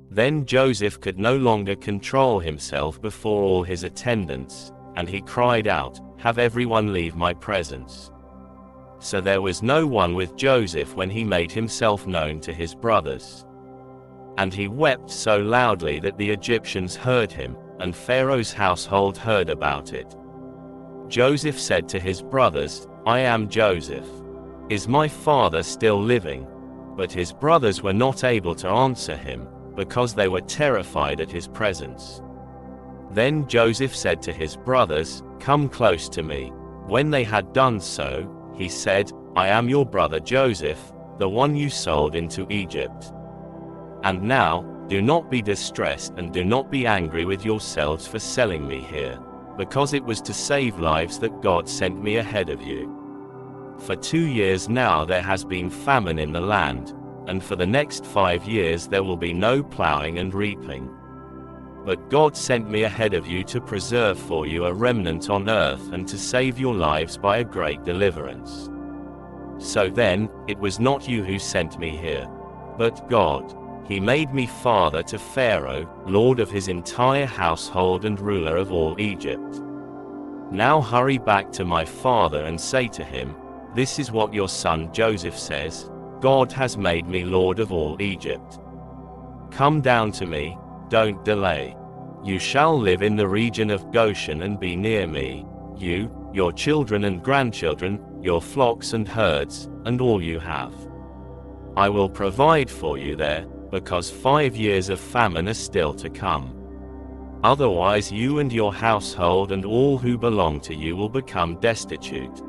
Then Joseph could no longer control himself before all his attendants, and he cried out, "Have everyone leave my presence." So there was no one with Joseph when he made himself known to his brothers. And he wept so loudly that the Egyptians heard him, and Pharaoh's household heard about it. Joseph said to his brothers, "I am Joseph. Is my father still living?" But his brothers were not able to answer him, because they were terrified at his presence. Then Joseph said to his brothers, "Come close to me." When they had done so, he said, "I am your brother Joseph, the one you sold into Egypt. And now, do not be distressed and do not be angry with yourselves for selling me here, because it was to save lives that God sent me ahead of you. For 2 years now there has been famine in the land, and for the next 5 years there will be no plowing and reaping. But God sent me ahead of you to preserve for you a remnant on earth and to save your lives by a great deliverance. So then, it was not you who sent me here, but God. He made me father to Pharaoh, lord of his entire household and ruler of all Egypt. Now hurry back to my father and say to him, 'This is what your son Joseph says, God has made me lord of all Egypt. Come down to me, don't delay. You shall live in the region of Goshen and be near me, you, your children and grandchildren, your flocks and herds, and all you have. I will provide for you there, because 5 years of famine are still to come. Otherwise you and your household and all who belong to you will become destitute.'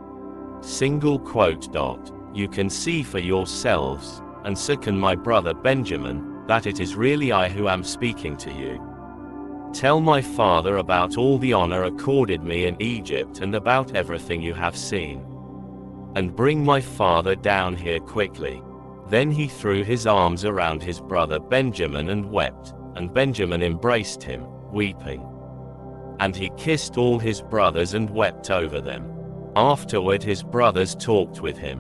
You can see for yourselves, and so can my brother Benjamin, that it is really I who am speaking to you. Tell my father about all the honor accorded me in Egypt and about everything you have seen. And bring my father down here quickly." Then he threw his arms around his brother Benjamin and wept, and Benjamin embraced him, weeping. And he kissed all his brothers and wept over them. Afterward his brothers talked with him.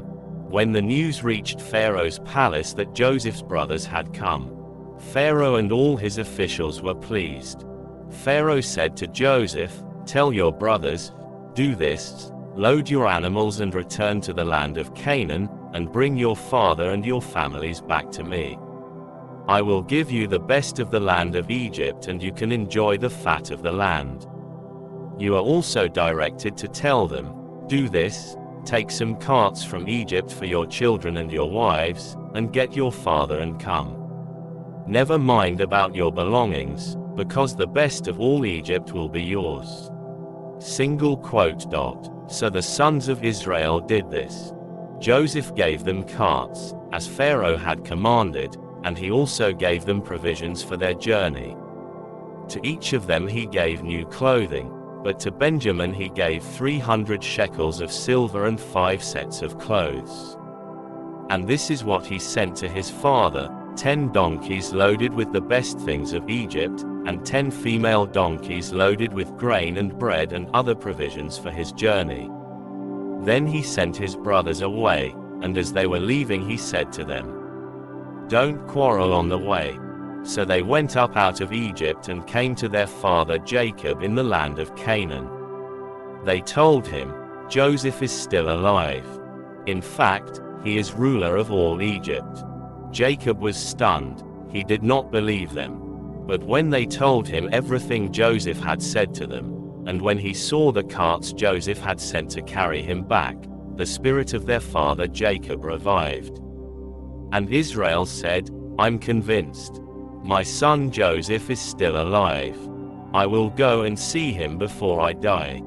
When the news reached Pharaoh's palace that Joseph's brothers had come, Pharaoh and all his officials were pleased. Pharaoh said to Joseph, "Tell your brothers, do this, load your animals and return to the land of Canaan, and bring your father and your families back to me. I will give you the best of the land of Egypt and you can enjoy the fat of the land." You are also directed to tell them, "Do this, take some carts from Egypt for your children and your wives, and get your father and come. Never mind about your belongings, because the best of all Egypt will be yours." So the sons of Israel did this. Joseph gave them carts, as Pharaoh had commanded, and he also gave them provisions for their journey. To each of them he gave new clothing, but to Benjamin he gave 300 shekels of silver and 5 sets of clothes. And this is what he sent to his father: 10 donkeys loaded with the best things of Egypt, and 10 female donkeys loaded with grain and bread and other provisions for his journey. Then he sent his brothers away, and as they were leaving he said to them, "Don't quarrel on the way." So they went up out of Egypt and came to their father Jacob in the land of Canaan. They told him, "Joseph is still alive. In fact, he is ruler of all Egypt." Jacob was stunned, he did not believe them. But when they told him everything Joseph had said to them, and when he saw the carts Joseph had sent to carry him back, the spirit of their father Jacob revived. And Israel said, "I'm convinced. My son Joseph is still alive. I will go and see him before I die."